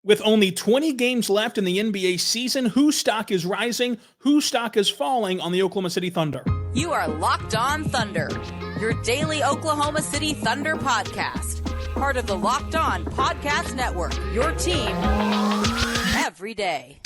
With only 20 games left in the NBA season, whose stock is rising, whose stock is falling on the Oklahoma City Thunder? You are Locked On Thunder, your daily Oklahoma City Thunder podcast. Part of the Locked On Podcast Network, your team every day.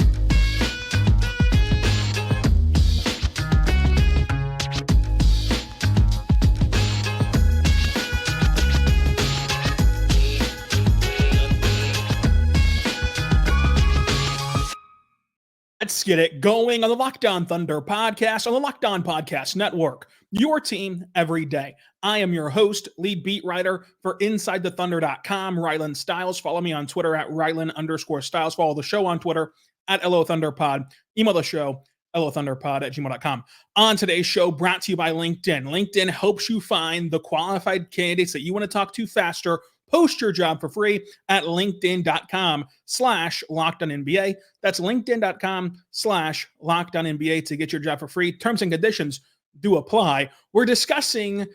Let's get it going on the Locked On Thunder podcast on the Locked On Podcast Network, your team every day. I am your host, lead beat writer for InsideTheThunder.com, Rylan Stiles. Follow me on Twitter at Rylan_Stiles. Follow the show on Twitter at LOThunderPod. Email the show, LOThunderPod@gmail.com. On today's show, brought to you by LinkedIn. LinkedIn helps you find the qualified candidates that you want to talk to faster. Post your job for free at linkedin.com/LockedOnNBA. That's linkedin.com/LockedOnNBA to get your job for free. Terms and conditions do apply. We're discussing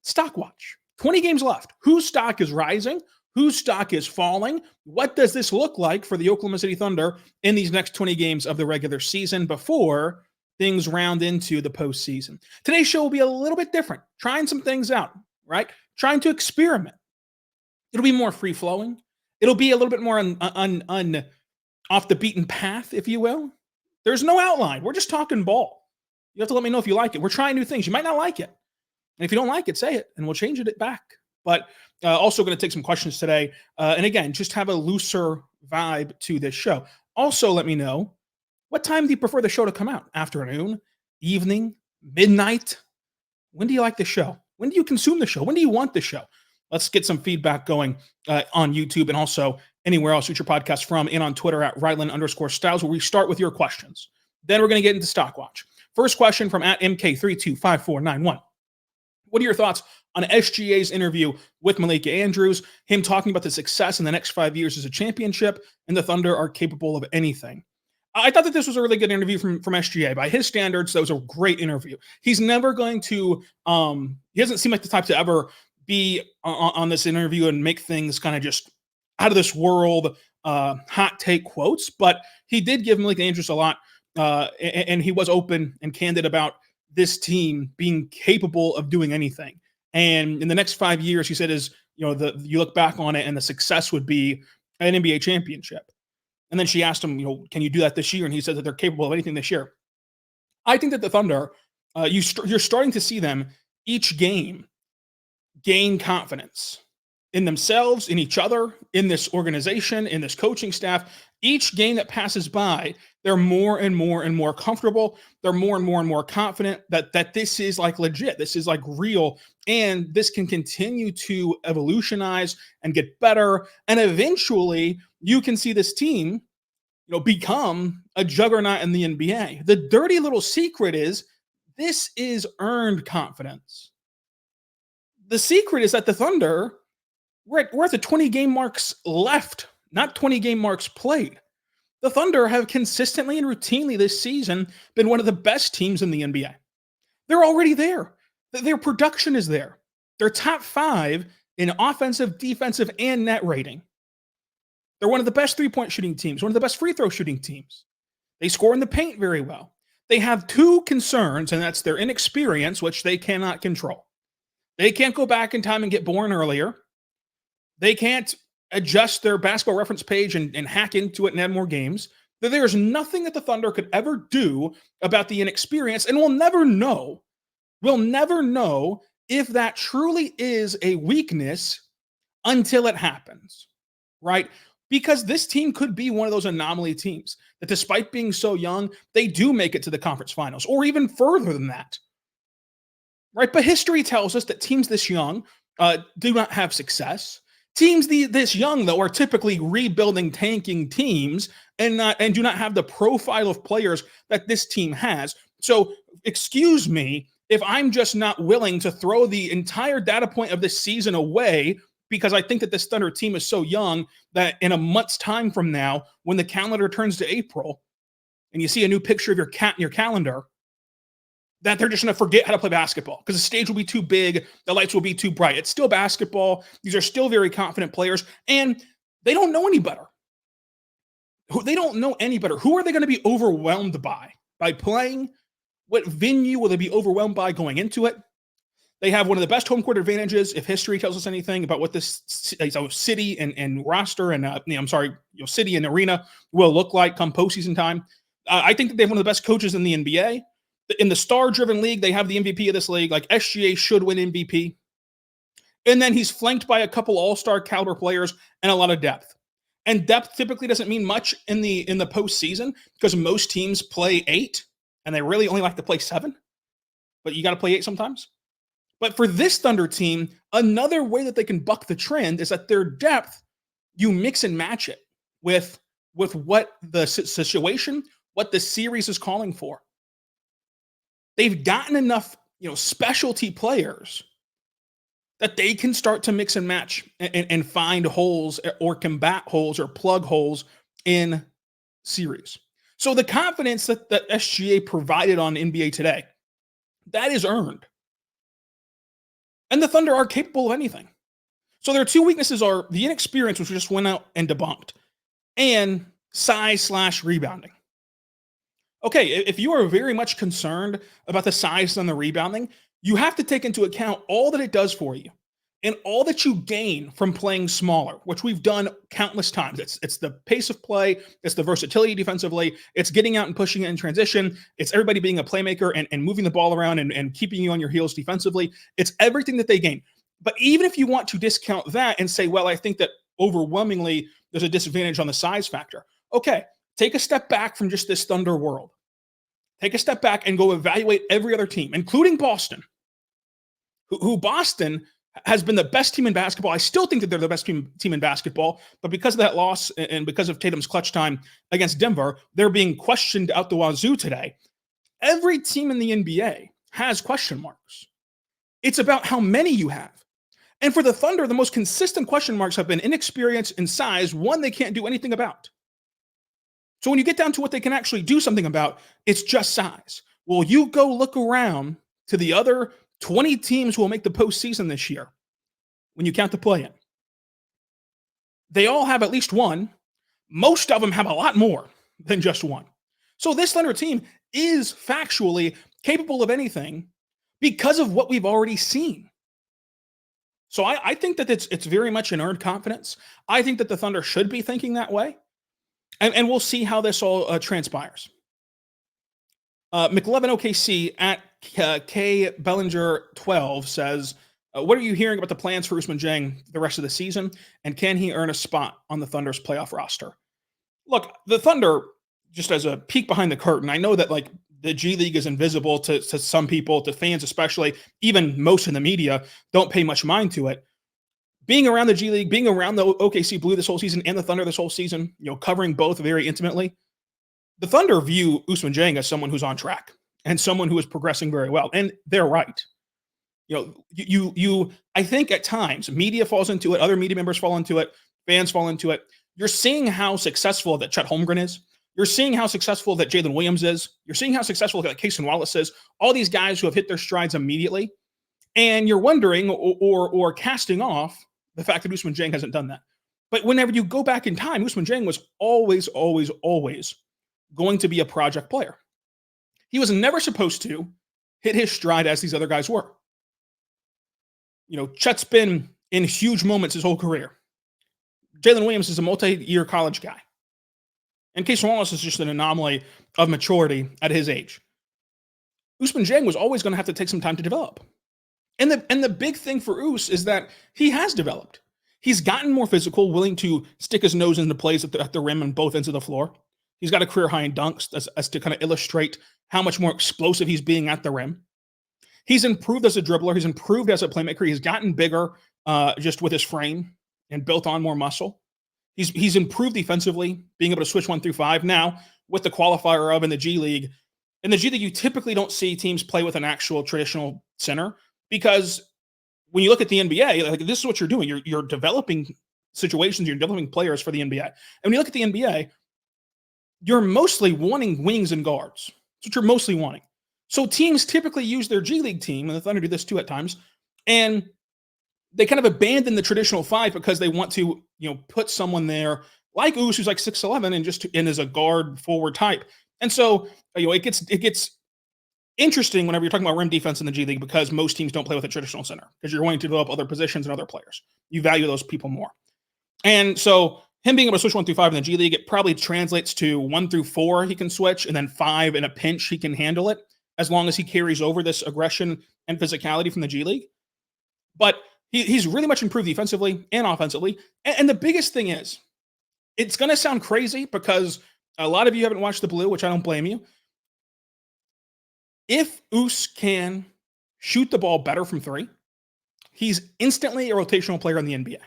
Stockwatch. 20 games left. Whose stock is rising? Whose stock is falling? What does this look like for the Oklahoma City Thunder in these next 20 games of the regular season before things round into the postseason? Today's show will be a little bit different. Trying some things out, right? Trying to experiment. It'll be more free-flowing. It'll be a little bit more off the beaten path, if you will. There's no outline. We're just talking ball. You have to let me know if you like it. We're trying new things. You might not like it. And if you don't like it, say it, and we'll change it back. But also going to take some questions today. And again, just have a looser vibe to this show. Also, let me know, what time do you prefer the show to come out? Afternoon, evening, midnight? When do you like the show? When do you consume the show? When do you want the show? Let's get some feedback going on YouTube and also anywhere else you get your podcast from, and on Twitter at Rylan_Stiles, where we start with your questions. Then we're going to get into Stockwatch. First question from at MK325491. What are your thoughts on SGA's interview with Malika Andrews, him talking about the success in the next 5 years as a championship, and the Thunder are capable of anything? I thought that this was a really good interview from SGA. By his standards, that was a great interview. He's never going to, he doesn't seem like the type to ever be on this interview and make things kind of just out of this world hot take quotes, but he did give Malika Andrews a lot, and he was open and candid about this team being capable of doing anything. And in the next 5 years, he said, you look back on it and the success would be an NBA championship. And then she asked him, can you do that this year? And he said that they're capable of anything this year. I think that the Thunder, you're starting to see them each game gain confidence in themselves, in each other, in this organization, in this coaching staff. Each game that passes by, they're more and more and more comfortable. They're more and more confident that this is like legit. This is like real. And this can continue to evolutionize and get better. And eventually you can see this team, become a juggernaut in the NBA. The dirty little secret is this is earned confidence. The secret is that the Thunder, we're at the 20 game marks left, not 20 game marks played. The Thunder have consistently and routinely this season been one of the best teams in the NBA. They're already there. Their production is there. They're top 5 in offensive, defensive, and net rating. They're one of the best three-point shooting teams, one of the best free throw shooting teams. They score in the paint very well. They have 2 concerns, and that's their inexperience, which they cannot control. They can't go back in time and get born earlier. They can't adjust their basketball reference page and hack into it and add more games. There's nothing that the Thunder could ever do about the inexperience, and we'll never know. We'll never know if that truly is a weakness until it happens, right? Because this team could be one of those anomaly teams that, despite being so young, they do make it to the conference finals or even further than that. Right, but history tells us that teams this young do not have success. Teams this young, though, are typically rebuilding, tanking teams, and do not have the profile of players that this team has. So, excuse me if I'm just not willing to throw the entire data point of this season away, because I think that this Thunder team is so young that in a month's time from now, when the calendar turns to April, and you see a new picture of your calendar, that they're just going to forget how to play basketball because the stage will be too big, the lights will be too bright. It's still basketball. These are still very confident players, and they don't know any better. They don't know any better. Who are they going to be overwhelmed by playing? What venue will they be overwhelmed by going into it? They have one of the best home court advantages, if history tells us anything about what this city and roster and city and arena will look like come postseason time. I think that they have one of the best coaches in the NBA. In the star-driven league, they have the MVP of this league. Like, SGA should win MVP. And then he's flanked by a couple all-star caliber players and a lot of depth. And depth typically doesn't mean much in the postseason because most teams play 8, and they really only like to play 7. But you got to play 8 sometimes. But for this Thunder team, another way that they can buck the trend is that their depth, you mix and match it with what the situation, what the series is calling for. They've gotten enough, specialty players that they can start to mix and match and find holes or combat holes or plug holes in series. So the confidence that SGA provided on NBA Today, that is earned. And the Thunder are capable of anything. So their 2 weaknesses are the inexperience, which we just went out and debunked, and size/rebounding. Okay, if you are very much concerned about the size and the rebounding, you have to take into account all that it does for you and all that you gain from playing smaller, which we've done countless times. It's the pace of play, it's the versatility defensively, it's getting out and pushing it in transition, it's everybody being a playmaker and moving the ball around and keeping you on your heels defensively. It's everything that they gain. But even if you want to discount that and say, well, I think that overwhelmingly there's a disadvantage on the size factor. Okay, take a step back from just this Thunder world. Take a step back and go evaluate every other team, including Boston, who Boston has been the best team in basketball. I still think that they're the best team in basketball, but because of that loss and because of Tatum's clutch time against Denver, they're being questioned out the wazoo today. Every team in the NBA has question marks. It's about how many you have. And for the Thunder, the most consistent question marks have been inexperience and size, one they can't do anything about. So when you get down to what they can actually do something about, it's just size. Well, you go look around to the other 20 teams who will make the postseason this year, when you count the play-in. They all have at least one. Most of them have a lot more than just one. So this Thunder team is factually capable of anything because of what we've already seen. So I think that it's very much an earned confidence. I think that the Thunder should be thinking that way. And we'll see how this all transpires. McLevin OKC at K Bellinger 12 says, what are you hearing about the plans for Usman Jang the rest of the season? And can he earn a spot on the Thunder's playoff roster? Look, the Thunder, just as a peek behind the curtain, I know that like the G League is invisible to some people, to fans especially, even most in the media don't pay much mind to it. Being around the G League, being around the OKC Blue this whole season and the Thunder this whole season, covering both very intimately, the Thunder view Usman Jang as someone who's on track and someone who is progressing very well. And they're right. I think at times media falls into it, other media members fall into it, fans fall into it. You're seeing how successful that Chet Holmgren is. You're seeing how successful that Jalen Williams is. You're seeing how successful that Cason Wallace is. All these guys who have hit their strides immediately. And you're wondering or casting off the fact that Usman Jang hasn't done that. But whenever you go back in time, Usman Jang was always going to be a project player. He was never supposed to hit his stride as these other guys were. Chet's been in huge moments his whole career. Jalen Williams is a multi-year college guy. And Cason Wallace is just an anomaly of maturity at his age. Usman Jang was always going to have to take some time to develop. And the big thing for Us is that he has developed. He's gotten more physical, willing to stick his nose into plays at the rim on both ends of the floor. He's got a career high in dunks as to kind of illustrate how much more explosive he's being at the rim. He's improved as a dribbler. He's improved as a playmaker. He's gotten bigger just with his frame and built on more muscle. He's improved defensively, being able to switch 1 through 5. Now, with the qualifier of in the G League, you typically don't see teams play with an actual traditional center because when you look at the NBA, this is what you're doing. You're developing situations, you're developing players for the NBA. And when you look at the NBA, you're mostly wanting wings and guards. That's what you're mostly wanting. So teams typically use their G League team, and the Thunder do this too at times, and they kind of abandon the traditional 5 because they want to, put someone there like Us, who's like 6'11" and just in as a guard forward type. And so, it gets interesting whenever you're talking about rim defense in the G League because most teams don't play with a traditional center because you're wanting to develop other positions and other players. You value those people more. And so him being able to switch 1 through 5 in the G League, it probably translates to 1 through 4 he can switch, and then 5 in a pinch he can handle it as long as he carries over this aggression and physicality from the G League. But he's really much improved defensively and offensively. And the biggest thing is, it's going to sound crazy because a lot of you haven't watched the Blue, which I don't blame you. If Us can shoot the ball better from 3, he's instantly a rotational player in the NBA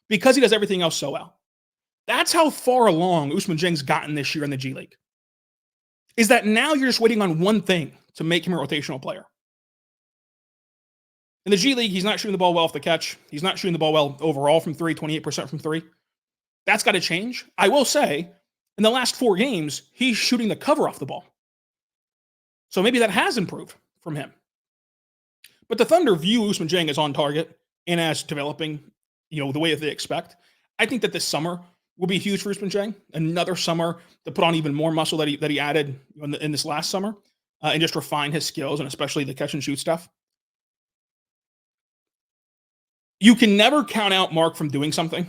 because he does everything else so well. That's how far along Usman Jang's gotten this year in the G League. Is that now you're just waiting on one thing to make him a rotational player. In the G League, he's not shooting the ball well off the catch. He's not shooting the ball well overall from 3, 28% from 3. That's got to change. I will say, in the last 4 games, he's shooting the cover off the ball. So maybe that has improved from him. But the Thunder view Usman Jang as on target and as developing, the way that they expect. I think that this summer will be huge for Usman Jang. Another summer to put on even more muscle that he added in this last summer and just refine his skills and especially the catch and shoot stuff. You can never count out Mark from doing something.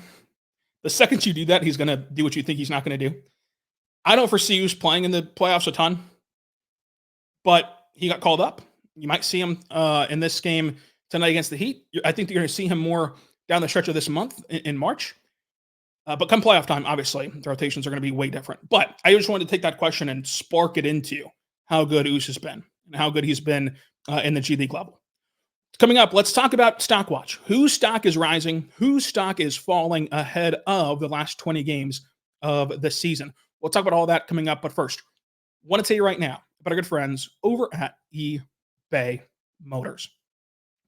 The second you do that, he's going to do what you think he's not going to do. I don't foresee Us playing in the playoffs a ton, but he got called up. You might see him in this game tonight against the Heat. I think you're going to see him more down the stretch of this month in March. But come playoff time, obviously, the rotations are going to be way different. But I just wanted to take that question and spark it into how good Us has been and how good he's been in the G League level. Coming up, let's talk about Stockwatch. Whose stock is rising? Whose stock is falling ahead of the last 20 games of the season? We'll talk about all that coming up. But first, I want to tell you right now about our good friends over at eBay Motors.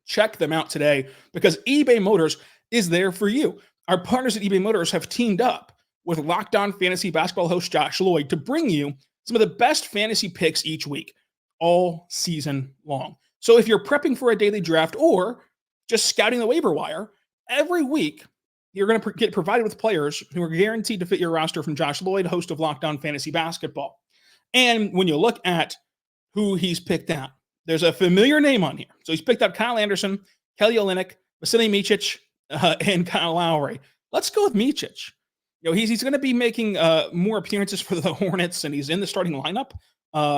Check them out today because eBay Motors is there for you. Our partners at eBay Motors have teamed up with Locked On Fantasy Basketball host Josh Lloyd to bring you some of the best fantasy picks each week, all season long. So if you're prepping for a daily draft or just scouting the waiver wire, every week you're going to get provided with players who are guaranteed to fit your roster from Josh Lloyd, host of Locked On Fantasy Basketball. And when you look at who he's picked out, there's a familiar name on here. So he's picked out Kyle Anderson, Kelly Olynyk, Vasilij Micic, and Kyle Lowry. Let's go with Micic. He's going to be making more appearances for the Hornets, and he's in the starting lineup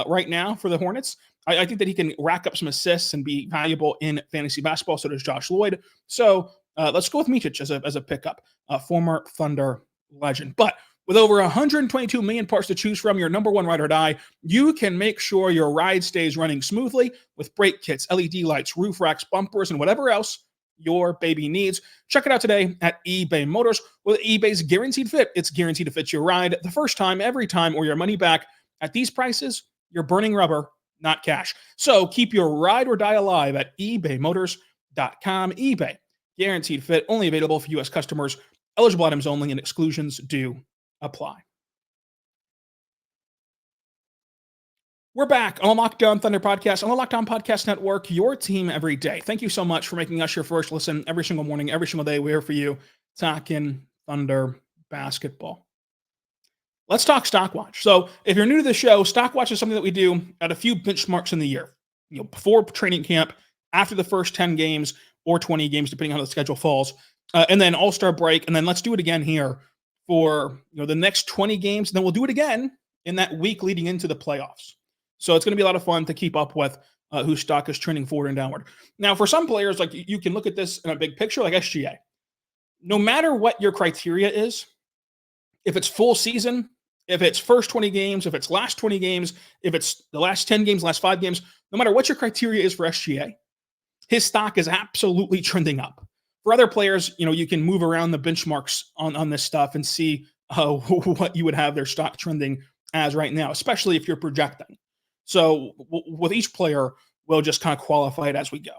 right now for the Hornets. I think that he can rack up some assists and be valuable in fantasy basketball. So does Josh Lloyd. So let's go with Micic as a pickup, former Thunder legend. But with over 122 million parts to choose from, your number one ride or die, you can make sure your ride stays running smoothly with brake kits, LED lights, roof racks, bumpers, and whatever else your baby needs. Check it out today at eBay Motors. With eBay's Guaranteed Fit, it's guaranteed to fit your ride the first time, every time, or your money back. At these prices, you're burning rubber, not cash. So keep your ride or die alive at ebaymotors.com. eBay, Guaranteed Fit, only available for U.S. customers. Eligible items only, and exclusions do apply. We're back on the Locked On Thunder podcast, on the Locked On Podcast Network, your team every day. Thank you so much for making us your first listen every single morning, every single day. We're here for you, talking Thunder basketball. Let's talk Stockwatch. So if you're new to the show, Stockwatch is something that we do at a few benchmarks in the year. Before training camp, after the first 10 games or 20 games, depending on how the schedule falls, and then All-Star break, and then let's do it again here for the next 20 games. And then we'll do it again in that week leading into the playoffs. So it's going to be a lot of fun to keep up with whose stock is trending forward and downward. Now, for some players, like you can look at this in a big picture, like SGA. No matter what your criteria is, if it's full season, if it's first 20 games, if it's last 20 games, if it's the last 10 games, last 5 games, no matter what your criteria is for SGA, his stock is absolutely trending up. For other players, you can move around the benchmarks on this stuff and see what you would have their stock trending as right now, especially if you're projecting. So with each player, we'll just kind of qualify it as we go.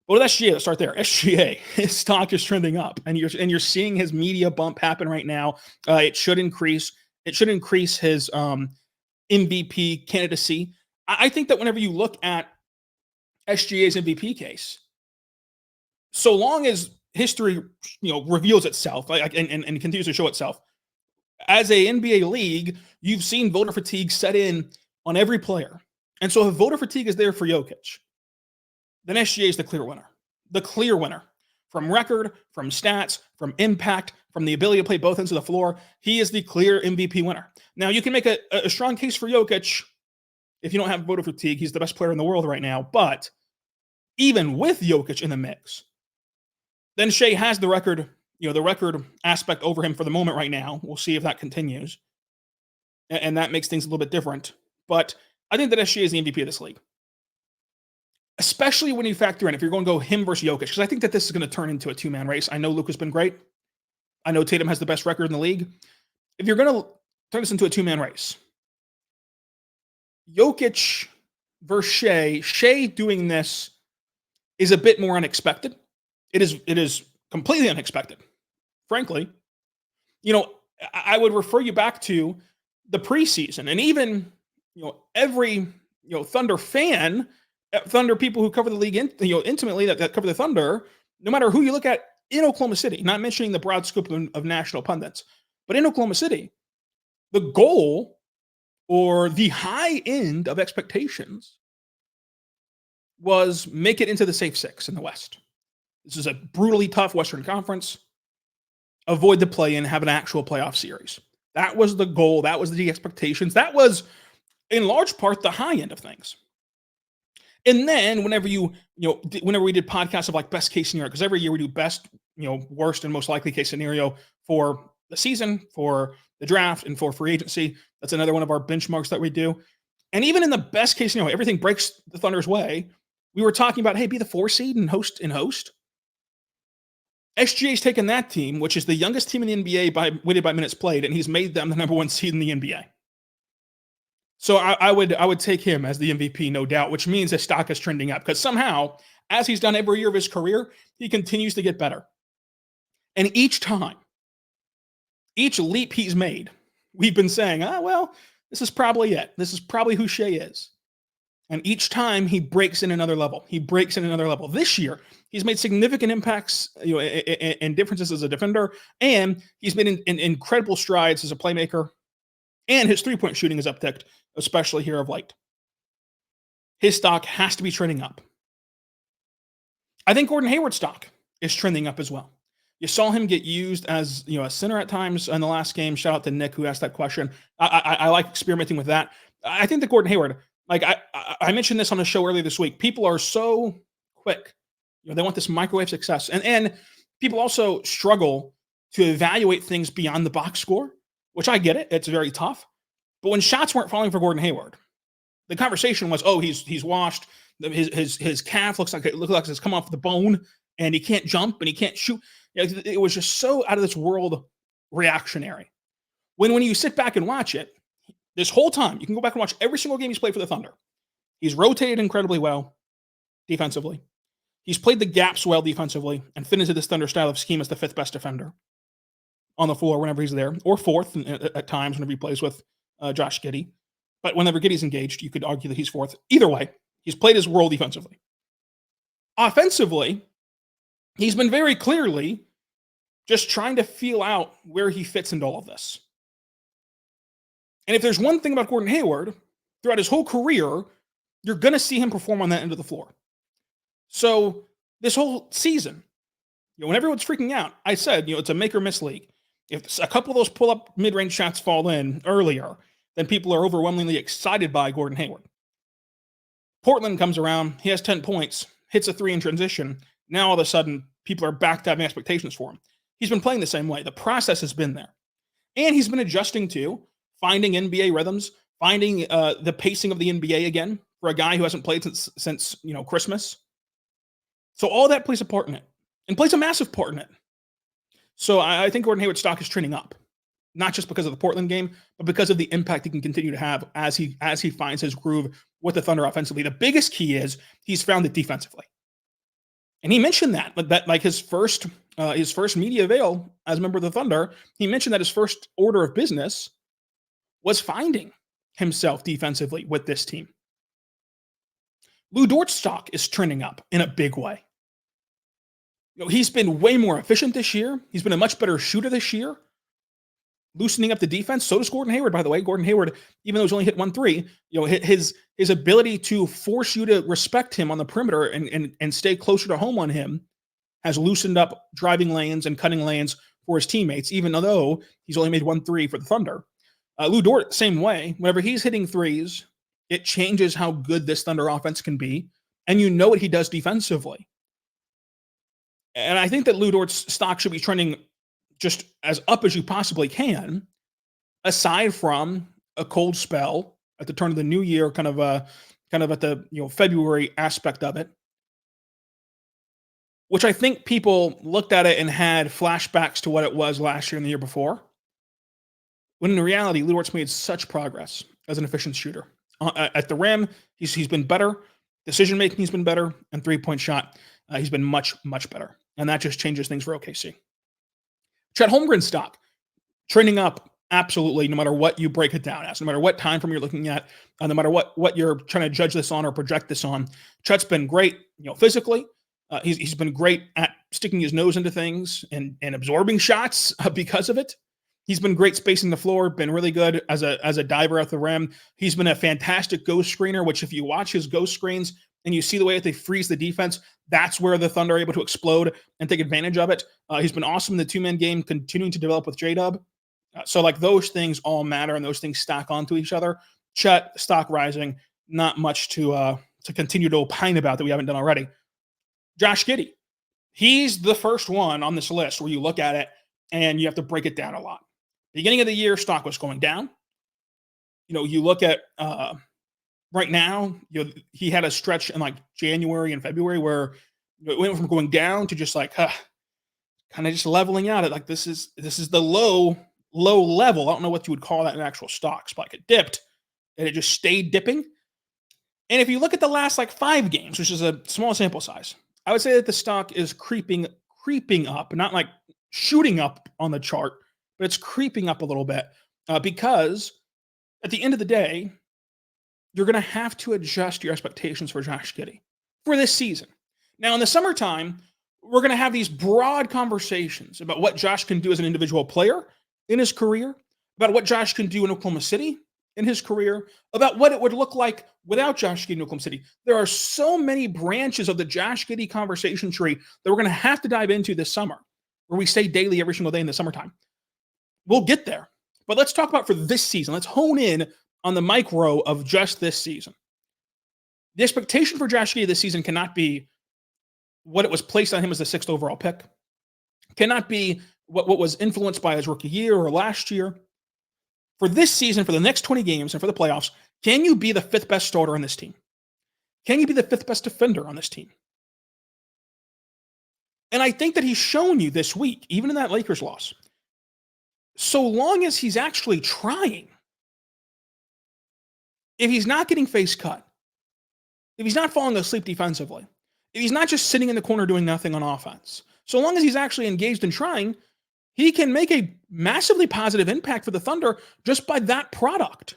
But with SGA, let's start there. SGA, his stock is trending up, and you're seeing his media bump happen right now. It should increase. It should increase his MVP candidacy. I think that whenever you look at SGA's MVP case, so long as history reveals itself and continues to show itself, As a NBA league, you've seen voter fatigue set in on every player. And so if voter fatigue is there for Jokic, then SGA is the clear winner. The clear winner. From record, from stats, from impact, from the ability to play both ends of the floor, he is the clear MVP winner. Now, you can make a strong case for Jokic if you don't have voter fatigue. He's the best player in the world right now. But even with Jokic in the mix, then Shai has the record, the record aspect over him for the moment right now. We'll see if that continues. And that makes things a little bit different. But I think that SGA is the MVP of this league. Especially when you factor in, if you're going to go him versus Jokic, because I think that this is going to turn into a two-man race. I know Luka's been great. I know Tatum has the best record in the league. If you're going to turn this into a two-man race, Jokic versus Shai doing this is a bit more unexpected. It is completely unexpected, frankly. I would refer you back to the preseason, and even every Thunder fan, Thunder people who cover the league intimately that cover the Thunder, no matter who you look at in Oklahoma City, not mentioning the broad scope of national pundits, but in Oklahoma City, the goal or the high end of expectations was make it into the safe six in the West. This is a brutally tough Western Conference. Avoid the play-in, have an actual playoff series. That was the goal. That was the expectations. That was, in large part, the high end of things. And then whenever whenever we did podcasts of like best case scenario, because every year we do best, worst and most likely case scenario for the season, for the draft, and for free agency. That's another one of our benchmarks that we do. And even in the best case scenario, everything breaks the Thunder's way. We were talking about, hey, be the 4 seed and host. SGA's taken that team, which is the youngest team in the NBA weighted by minutes played, and he's made them the number 1 seed in the NBA. So I would take him as the MVP, no doubt, which means his stock is trending up because somehow, as he's done every year of his career, he continues to get better. And each time, each leap he's made, we've been saying, this is probably it. This is probably who Shai is. And each time he breaks in another level. This year, he's made significant impacts, and differences as a defender, and he's made incredible strides as a playmaker, and his three-point shooting is upticked, especially here of late. His stock has to be trending up. I think Gordon Hayward's stock is trending up as well. You saw him get used as a center at times in the last game. Shout out to Nick who asked that question. I like experimenting with that. I think that Gordon Hayward, like I mentioned this on the show earlier this week, people are so quick. They want this microwave success. And people also struggle to evaluate things beyond the box score, which I get it. It's very tough. But when shots weren't falling for Gordon Hayward, the conversation was, he's washed. His calf looks like it's come off the bone, and he can't jump and he can't shoot. It was just so out of this world reactionary. When you sit back and watch it, this whole time, you can go back and watch every single game he's played for the Thunder. He's rotated incredibly well defensively. He's played the gaps well defensively and fit into this Thunder style of scheme as the 5th best defender on the floor whenever he's there, or 4th at times whenever he plays with Josh Giddey. But whenever Giddey's engaged, you could argue that he's 4th. Either way, he's played his role defensively. Offensively, he's been very clearly just trying to feel out where he fits into all of this. And if there's one thing about Gordon Hayward, throughout his whole career, you're going to see him perform on that end of the floor. So this whole season, when everyone's freaking out, I said, it's a make or miss league. If a couple of those pull-up mid-range shots fall in earlier, then people are overwhelmingly excited by Gordon Hayward. Portland comes around, he has 10 points, hits a 3 in transition. Now all of a sudden, people are back to having expectations for him. He's been playing the same way. The process has been there. And he's been adjusting to finding NBA rhythms, finding the pacing of the NBA again for a guy who hasn't played since Christmas. So all that plays a part in it, and plays a massive part in it. So I think Gordon Hayward's stock is trending up, not just because of the Portland game, but because of the impact he can continue to have as he finds his groove with the Thunder offensively. The biggest key is he's found it defensively. And he mentioned that like his first media avail as a member of the Thunder, he mentioned that his first order of business was finding himself defensively with this team. Lou Dort's stock is trending up in a big way. He's been way more efficient this year. He's been a much better shooter this year. loosening up the defense. So does Gordon Hayward, by the way. Gordon Hayward, even though he's only hit 1 3, his ability to force you to respect him on the perimeter and stay closer to home on him has loosened up driving lanes and cutting lanes for his teammates, even though he's only made 1 3 for the Thunder. Lou Dort, same way. Whenever he's hitting threes, it changes how good this Thunder offense can be, and you know what he does defensively. And I think that Lou Dort's stock should be trending just as up as you possibly can, aside from a cold spell at the turn of the new year, kind of at the February aspect of it, which I think people looked at it and had flashbacks to what it was last year and the year before. When in reality, Lou Dort's made such progress as an efficient shooter. At the rim, he's been better. Decision making, he's been better, and 3-point shot, he's been much, much better. And that just changes things for OKC. Chet Holmgren's stock trending up absolutely, no matter what you break it down as, no matter what time frame you're looking at, no matter what you're trying to judge this on or project this on. Chet's been great, physically. He's been great at sticking his nose into things and absorbing shots because of it. He's been great spacing the floor, been really good as a diver at the rim. He's been a fantastic ghost screener, which if you watch his ghost screens and you see the way that they freeze the defense, that's where the Thunder are able to explode and take advantage of it. He's been awesome in the two-man game, continuing to develop with J-Dub. So like those things all matter and those things stack onto each other. Chet, stock rising, not much to continue to opine about that we haven't done already. Josh Giddey, he's the first one on this list where you look at it and you have to break it down a lot. Beginning of the year, stock was going down. You look at right now, he had a stretch in like January and February where it went from going down to just like kind of just leveling out. At like this is the low level. I don't know what you would call that in actual stocks, but like it dipped and it just stayed dipping. And if you look at the last like 5 games, which is a small sample size, I would say that the stock is creeping up, not like shooting up on the chart, but it's creeping up a little bit because at the end of the day, you're going to have to adjust your expectations for Josh Giddey for this season. Now, in the summertime, we're going to have these broad conversations about what Josh can do as an individual player in his career, about what Josh can do in Oklahoma City in his career, about what it would look like without Josh Giddey in Oklahoma City. There are so many branches of the Josh Giddey conversation tree that we're going to have to dive into this summer, where we stay daily every single day in the summertime. We'll get there. But let's talk about for this season. Let's hone in on the micro of just this season. The expectation for Josh Giddey this season cannot be what it was placed on him as the 6th overall pick. Cannot be what was influenced by his rookie year or last year. For this season, for the next 20 games and for the playoffs, can you be the 5th best starter on this team? Can you be the 5th best defender on this team? And I think that he's shown you this week, even in that Lakers loss, so long as he's actually trying, if he's not getting face cut, if he's not falling asleep defensively, if he's not just sitting in the corner doing nothing on offense, so long as he's actually engaged in trying, he can make a massively positive impact for the Thunder just by that product.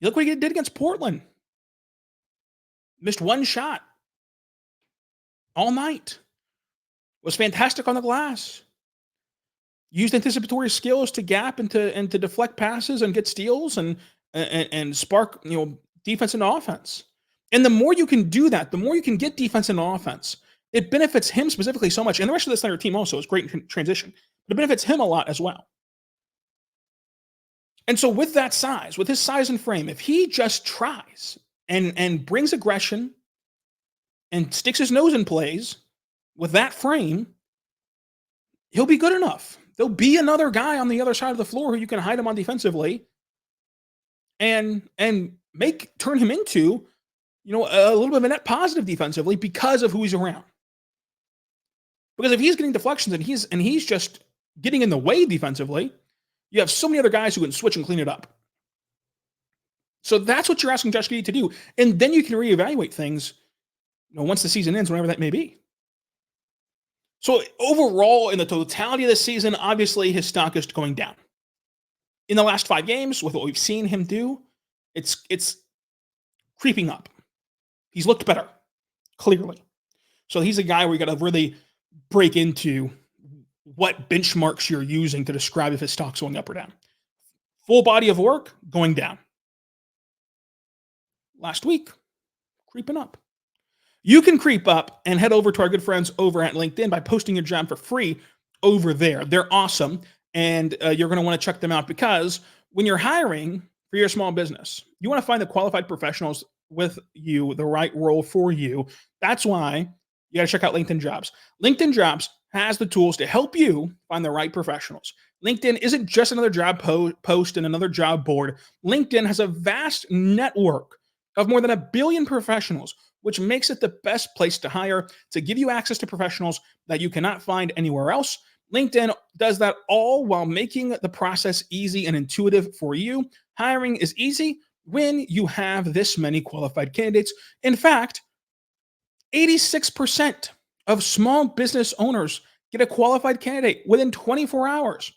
You look what he did against Portland. Missed 1 shot all night. Was fantastic on the glass. Used anticipatory skills to gap and to deflect passes and get steals and spark defense into offense. And the more you can do that, the more you can get defense into offense. It benefits him specifically so much, and the rest of the Thunder team also is great in transition. But it benefits him a lot as well. And so with that size, with his size and frame, if he just tries and brings aggression and sticks his nose in plays with that frame, he'll be good enough. There'll be another guy on the other side of the floor who you can hide him on defensively and turn him into, a little bit of a net positive defensively because of who he's around. Because if he's getting deflections and he's just getting in the way defensively, you have so many other guys who can switch and clean it up. So that's what you're asking Josh Giddey to do. And then you can reevaluate things, once the season ends, whenever that may be. So overall, in the totality of the season, obviously his stock is going down. In the last 5 games, with what we've seen him do, it's creeping up. He's looked better, clearly. So he's a guy where you got to really break into what benchmarks you're using to describe if his stock's going up or down. Full body of work, going down. Last week, creeping up. You can creep up and head over to our good friends over at LinkedIn by posting your job for free over there. They're awesome, and you're going to want to check them out because when you're hiring for your small business, you want to find the qualified professionals with you, the right role for you. That's why you got to check out LinkedIn Jobs. LinkedIn Jobs has the tools to help you find the right professionals. LinkedIn isn't just another job post and another job board. LinkedIn has a vast network of more than 1 billion professionals, which makes it the best place to hire to give you access to professionals that you cannot find anywhere else. LinkedIn does that all while making the process easy and intuitive for you. Hiring is easy when you have this many qualified candidates. In fact, 86% of small business owners get a qualified candidate within 24 hours.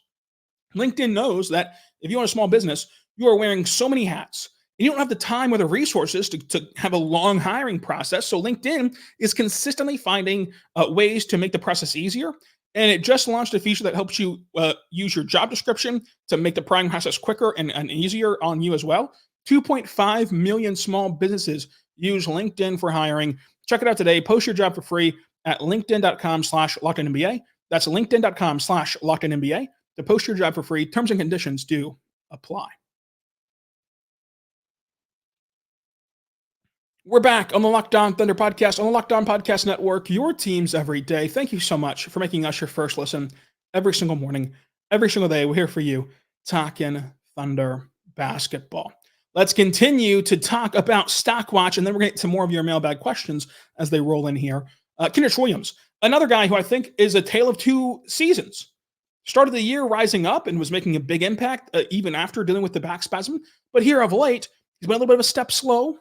LinkedIn knows that if you own a small business, you are wearing so many hats and you don't have the time or the resources to have a long hiring process. So LinkedIn is consistently finding ways to make the process easier. And it just launched a feature that helps you use your job description to make the hiring process quicker and easier on you as well. 2.5 million small businesses use LinkedIn for hiring. Check it out today. Post your job for free at linkedin.com/LockedOnNBA. That's linkedin.com/LockedOnNBA to post your job for free. Terms and conditions do apply. We're back on the Locked On Thunder podcast, on the Locked On Podcast Network, your teams every day. Thank you so much for making us your first listen every single morning, every single day. We're here for you, talking Thunder basketball. Let's continue to talk about Stockwatch, and then we're going to get to more of your mailbag questions as they roll in here. Kenrich Williams, another guy who I think is a tale of two seasons. Started the year rising up and was making a big impact even after dealing with the back spasm. But here of late, he's been a little bit of a step slow.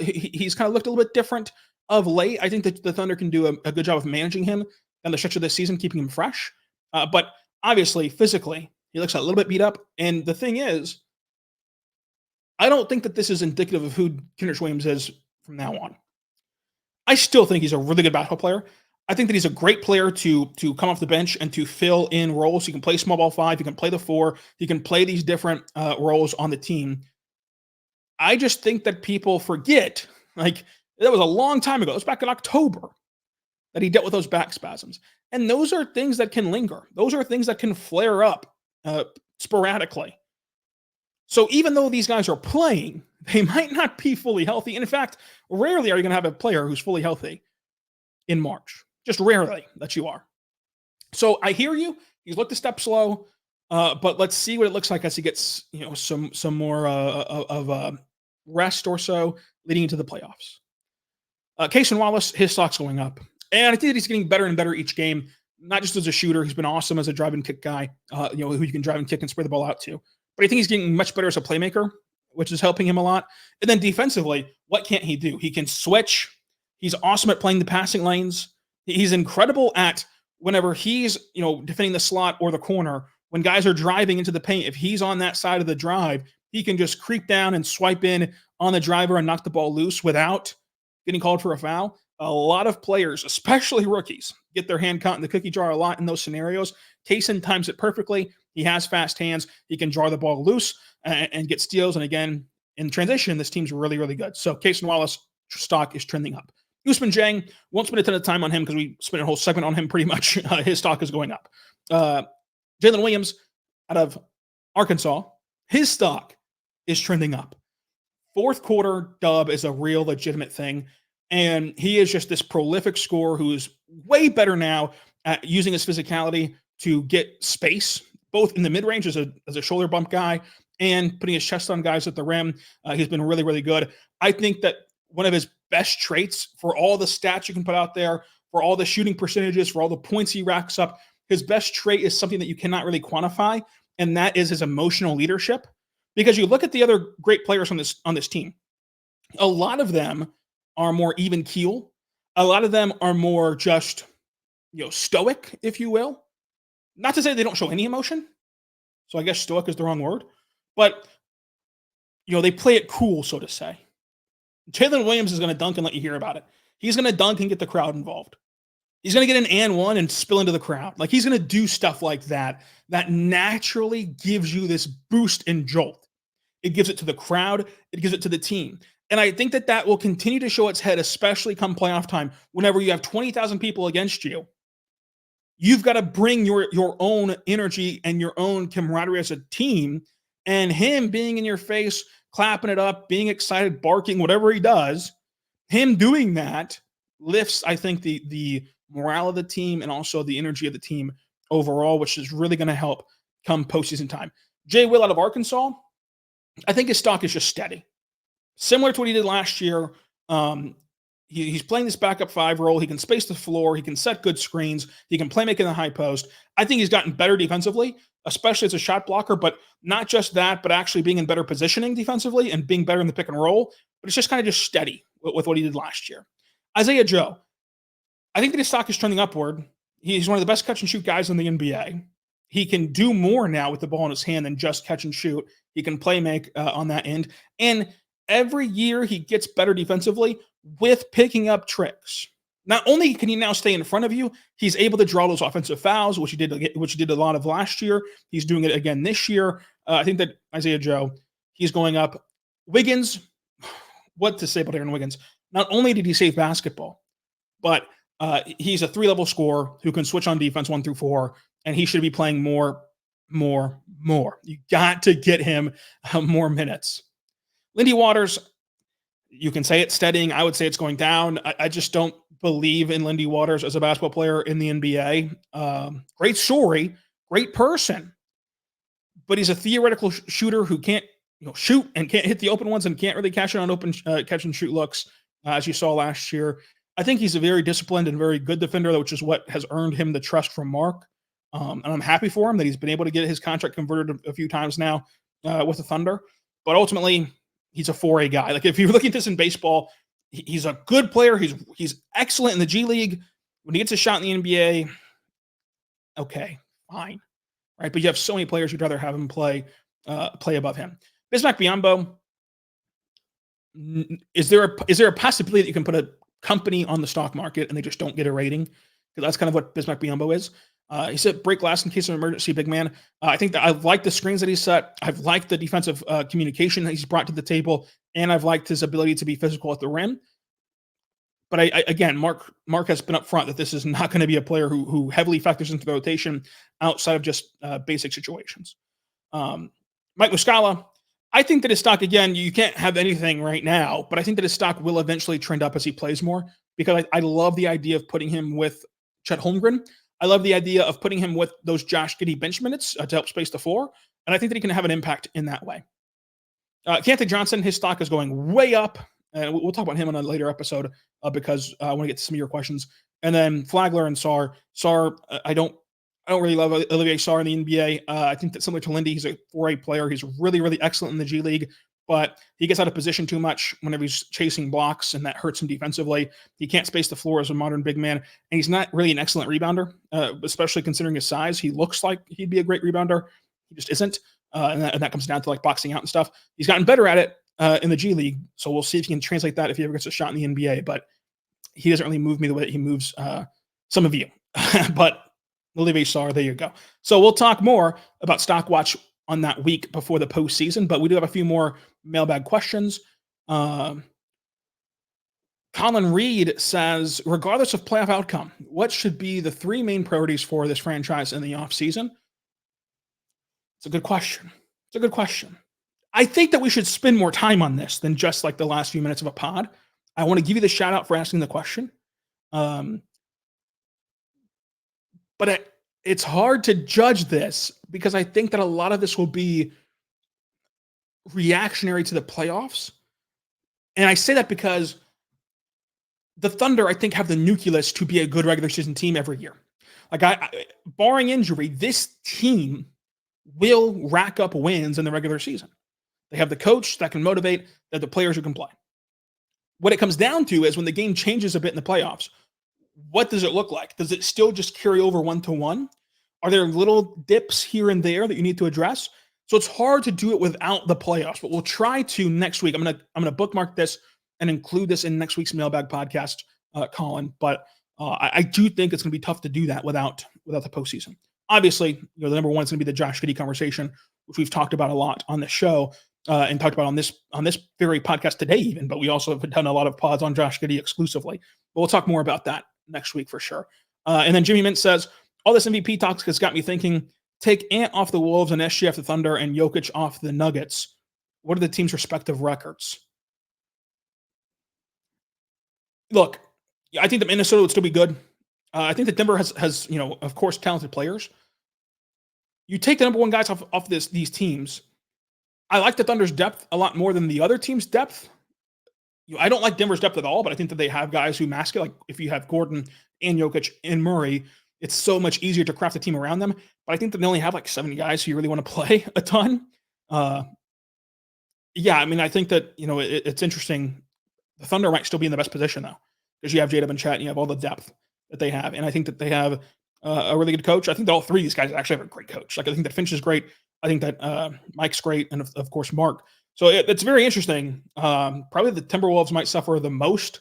He's kind of looked a little bit different of late. I think that the Thunder can do a good job of managing him down the stretch of this season, keeping him fresh. But obviously, physically, he looks a little bit beat up. And the thing is, I don't think that this is indicative of who Kenrich Williams is from now on. I still think he's a really good basketball player. I think that he's a great player to come off the bench and to fill in roles. He can play small ball 5. He can play the 4. He can play these different roles on the team. I just think that people forget, like, that was a long time ago. It was back in October that he dealt with those back spasms. And those are things that can linger. Those are things that can flare up sporadically. So even though these guys are playing, they might not be fully healthy. And in fact, rarely are you going to have a player who's fully healthy in March. Just rarely that you are. So I hear you. He's looked a step slow, but let's see what it looks like as he gets, some more of rest or so leading into the playoffs. Cason Wallace, his stock's going up, and I think that he's getting better and better each game. Not just as a shooter, he's been awesome as a drive and kick guy, who you can drive and kick and spray the ball out to. But I think he's getting much better as a playmaker, which is helping him a lot. And then defensively, what can't he do? He can switch. He's awesome at playing the passing lanes. He's incredible at whenever he's, defending the slot or the corner, when guys are driving into the paint, if he's on that side of the drive, he can just creep down and swipe in on the driver and knock the ball loose without getting called for a foul. A lot of players, especially rookies, get their hand caught in the cookie jar a lot in those scenarios. Cason times it perfectly. He has fast hands. He can draw the ball loose and get steals. And again, in transition, this team's really, really good. So Cason Wallace stock is trending up. Usman Jang, won't spend a ton of time on him because we spent a whole segment on him pretty much. His stock is going up. Jalen Williams out of Arkansas, his stock is trending up. Fourth quarter dub is a real legitimate thing. And he is just this prolific scorer who is way better now at using his physicality to get space, both in the mid-range as a shoulder bump guy and putting his chest on guys at the rim. He's been really, really good. I think that one of his best traits, for all the stats you can put out there, for all the shooting percentages, for all the points he racks up, his best trait is something that you cannot really quantify, and that is his emotional leadership. Because you look at the other great players on this team, a lot of them are more even keel. A lot of them are more just, stoic, if you will. Not to say they don't show any emotion. So I guess stoic is the wrong word. But, they play it cool, so to say. Jalen Williams is going to dunk and let you hear about it. He's going to dunk and get the crowd involved. He's going to get an and one and spill into the crowd. Like, he's going to do stuff like that that naturally gives you this boost and jolt. It gives it to the crowd. It gives it to the team. And I think that that will continue to show its head, especially come playoff time. Whenever you have 20,000 people against you, you've got to bring your own energy and your own camaraderie as a team. And him being in your face, clapping it up, being excited, barking, whatever he does, him doing that lifts, I think, the morale of the team and also the energy of the team overall, which is really going to help come postseason time. Jay Will out of Arkansas, I think his stock is just steady. Similar to what he did last year. He's playing this backup 5 role. He can space the floor. He can set good screens. He can play make in the high post. I think he's gotten better defensively, especially as a shot blocker, but not just that, but actually being in better positioning defensively and being better in the pick and roll. But it's just kind of just steady with what he did last year. Isaiah Joe, I think that his stock is trending upward. He's one of the best catch and shoot guys in the NBA. He can do more now with the ball in his hand than just catch and shoot. He can play make on that end. And every year he gets better defensively with picking up tricks. Not only can he now stay in front of you, he's able to draw those offensive fouls, which he did a lot of last year. He's doing it again this year. I think that Isaiah Joe, he's going up. Wiggins, what to say about Aaron Wiggins? Not only did he save basketball, but he's a 3-level scorer who can switch on defense 1 through 4, and he should be playing more. You got to get him more minutes. Lindy Waters, you can say it's steadying. I would say it's going down. I just don't believe in Lindy Waters as a basketball player in the NBA. Great story, great person, but he's a theoretical shooter who can't shoot and can't hit the open ones and can't really cash in on open catch and shoot looks, as you saw last year. I think he's a very disciplined and very good defender, which is what has earned him the trust from Mark. And I'm happy for him that he's been able to get his contract converted a few times now with the Thunder. But ultimately, he's a 4A guy. Like, if you're looking at this in baseball, he's a good player. He's excellent in the G League. When he gets a shot in the NBA, okay, fine, right? But you have so many players you'd rather have him play above him. Bismack Biyombo, is there a possibility that you can put a company on the stock market and they just don't get a rating? Because that's kind of what Bismack Biyombo is. He said break glass in case of emergency, big man. I think that I've liked the screens that he's set. I've liked the defensive communication that he's brought to the table, and I've liked his ability to be physical at the rim. But again, Mark has been up front that this is not going to be a player who heavily factors into the rotation outside of just basic situations. Mike Muscala, I think that his stock, again, you can't have anything right now, but I think that his stock will eventually trend up as he plays more, because I love the idea of putting him with Chet Holmgren. I love the idea of putting him with those Josh Giddey bench minutes to help space the floor, and I think that he can have an impact in that way. Keontae Johnson, his stock is going way up, and we'll talk about him in a later episode because I want to get to some of your questions. And then Flagler and Sarr. Sarr, I don't really love Olivier Sarr in the NBA. I think that similar to Lindy, he's a 4A player. He's really, really excellent in the G League, but he gets out of position too much whenever he's chasing blocks, and that hurts him defensively. He can't space the floor as a modern big man, and he's not really an excellent rebounder, especially considering his size. He looks like he'd be a great rebounder. He just isn't, and that comes down to like boxing out and stuff. He's gotten better at it in the G League, so we'll see if he can translate that if he ever gets a shot in the NBA, but he doesn't really move me the way that he moves some of you. But Olivier Sarr, there you go. So we'll talk more about Stockwatch on that week before the postseason, but we do have a few more mailbag questions. Colin Reed says, regardless of playoff outcome, what should be the 3 main priorities for this franchise in the offseason? It's a good question. I think that we should spend more time on this than just like the last few minutes of a pod. I want to give you the shout out for asking the question. But it's hard to judge this because I think that a lot of this will be reactionary to the playoffs. And I say that because the Thunder, I think, have the nucleus to be a good regular season team every year. Like, barring injury, this team will rack up wins in the regular season. They have the coach that can motivate, they have the players who can play. What it comes down to is when the game changes a bit in the playoffs, what does it look like? Does it still just carry over 1-to-1? Are there little dips here and there that you need to address? So it's hard to do it without the playoffs, but we'll try to next week. I'm gonna bookmark this and include this in next week's Mailbag podcast, Colin. But I do think it's going to be tough to do that without the postseason. Obviously, the number one is going to be the Josh Giddey conversation, which we've talked about a lot on the show and talked about on this very podcast today even, but we also have done a lot of pods on Josh Giddey exclusively. But we'll talk more about that next week for sure. And then Jimmy Mintz says, all this MVP talk has got me thinking, take Ant off the Wolves and SGF the Thunder and Jokic off the Nuggets. What are the team's respective records? Look, I think that Minnesota would still be good. I think that Denver has of course, talented players. You take the number one guys off these teams. I like the Thunder's depth a lot more than the other team's depth. I don't like Denver's depth at all, but I think that they have guys who mask it. Like if you have Gordon and Jokic and Murray, it's so much easier to craft a team around them. But I think that they only have like 70 guys who you really want to play a ton. Yeah, I mean, I think that, it's interesting. The Thunder might still be in the best position though, because you have J-Dub and Chet and you have all the depth that they have. And I think that they have a really good coach. I think that all three of these guys actually have a great coach. Like I think that Finch is great. I think that Mike's great. And of course, Mark. So it's very interesting. Probably the Timberwolves might suffer the most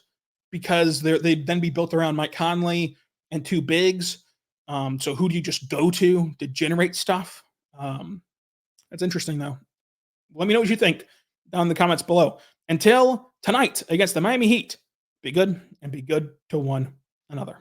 because they'd then be built around Mike Conley and two bigs. So who do you just go to generate stuff? That's interesting though. Let me know what you think down in the comments below. Until tonight against the Miami Heat, be good and be good to one another.